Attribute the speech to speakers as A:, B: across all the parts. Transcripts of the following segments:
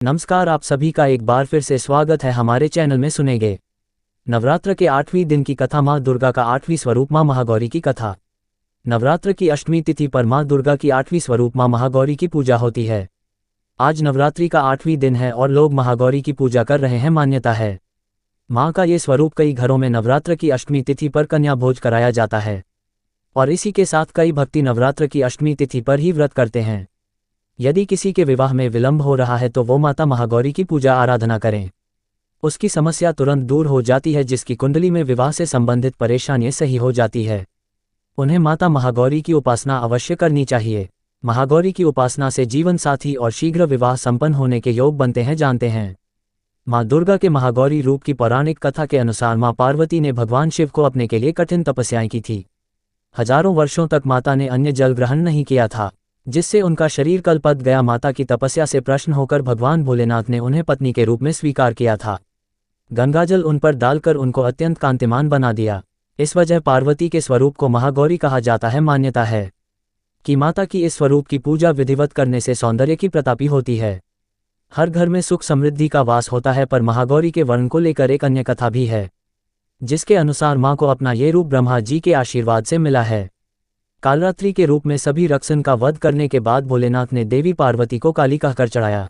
A: नमस्कार, आप सभी का एक बार फिर से स्वागत है हमारे चैनल में। सुनेंगे नवरात्र के 8वें दिन की कथा, माँ दुर्गा का 8वीं स्वरूप माँ महागौरी की कथा। नवरात्र की अष्टमी तिथि पर माँ दुर्गा की 8वीं स्वरूप माँ महागौरी की पूजा होती है। आज नवरात्रि का 8वीं दिन है और लोग महागौरी की पूजा कर रहे हैं। मान्यता है माँ का ये स्वरूप कई घरों में नवरात्र की अष्टमी तिथि पर कन्या भोज कराया जाता है और इसी के साथ कई भक्ति नवरात्र की अष्टमी तिथि पर ही व्रत करते हैं। यदि किसी के विवाह में विलंब हो रहा है तो वो माता महागौरी की पूजा आराधना करें, उसकी समस्या तुरंत दूर हो जाती है। जिसकी कुंडली में विवाह से संबंधित परेशानियां सही हो जाती है, उन्हें माता महागौरी की उपासना अवश्य करनी चाहिए। महागौरी की उपासना से जीवन साथी और शीघ्र विवाह संपन्न होने के योग बनते हैं। जानते हैं माँ दुर्गा के महागौरी रूप की पौराणिक कथा के अनुसार माँ पार्वती ने भगवान शिव को अपने के लिए कठिन तपस्याएं की थी। हजारों वर्षों तक माता ने अन्य जल ग्रहण नहीं किया था, जिससे उनका शरीर कलपत गया। माता की तपस्या से प्रसन्न होकर भगवान भोलेनाथ ने उन्हें पत्नी के रूप में स्वीकार किया था। गंगाजल उन पर डालकर उनको अत्यंत कांतिमान बना दिया। इस वजह पार्वती के स्वरूप को महागौरी कहा जाता है। मान्यता है कि माता की इस स्वरूप की पूजा विधिवत करने से सौंदर्य की प्रतापी होती है। हर घर में सुख समृद्धि का वास होता है। पर महागौरी के वर्ण को लेकर एक अन्य कथा भी है, जिसके अनुसार माँ को अपना ये रूप ब्रह्मा जी के आशीर्वाद से मिला है। कालरात्रि के रूप में सभी राक्षसन का वध करने के बाद भोलेनाथ ने देवी पार्वती को काली कहकर चढ़ाया।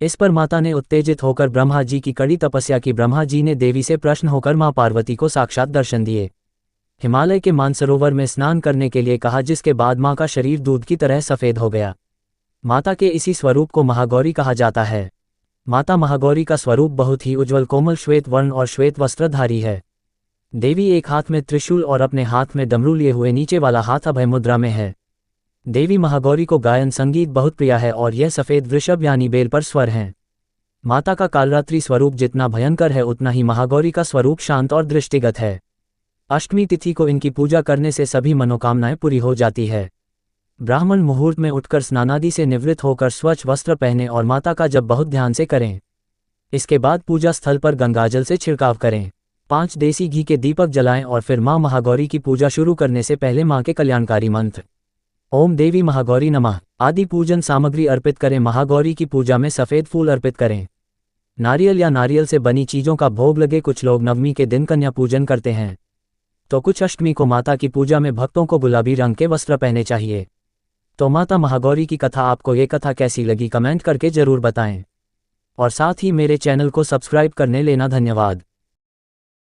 A: इस पर माता ने उत्तेजित होकर ब्रह्मा जी की कड़ी तपस्या की। ब्रह्मा जी ने देवी से प्रसन्न होकर मां पार्वती को साक्षात दर्शन दिए, हिमालय के मानसरोवर में स्नान करने के लिए कहा, जिसके बाद मां का शरीर दूध की तरह सफेद हो गया। माता के इसी स्वरूप को महागौरी कहा जाता है। माता महागौरी का स्वरूप बहुत ही उज्ज्वल, कोमल, श्वेत वर्ण और श्वेत वस्त्रधारी है। देवी एक हाथ में त्रिशूल और अपने हाथ में डमरू लिए हुए नीचे वाला हाथ अभय मुद्रा में है। देवी महागौरी को गायन संगीत बहुत प्रिय है और यह सफेद वृषभ यानी बेल पर स्वर हैं। माता का कालरात्रि स्वरूप जितना भयंकर है, उतना ही महागौरी का स्वरूप शांत और दृष्टिगत है। अष्टमी तिथि को इनकी पूजा करने से सभी मनोकामनाएं पूरी हो जाती है। ब्राह्मण मुहूर्त में उठकर स्नानादि से निवृत्त होकर स्वच्छ वस्त्र पहने और माता का जप बहुत ध्यान से करें। इसके बाद पूजा स्थल पर गंगाजल से छिड़काव करें, 5 देसी घी के दीपक जलाएं और फिर मां महागौरी की पूजा शुरू करने से पहले मां के कल्याणकारी मंत्र ओम देवी महागौरी नमः आदि पूजन सामग्री अर्पित करें। महागौरी की पूजा में सफेद फूल अर्पित करें। नारियल या नारियल से बनी चीजों का भोग लगे। कुछ लोग नवमी के दिन कन्या पूजन करते हैं, तो कुछ अष्टमी को माता की पूजा में भक्तों को गुलाबी रंग के वस्त्र पहने चाहिए। तो माता महागौरी की कथा, आपको ये कथा कैसी लगी कमेंट करके जरूर बताएं और साथ ही मेरे चैनल को सब्सक्राइब करने लेना। धन्यवाद।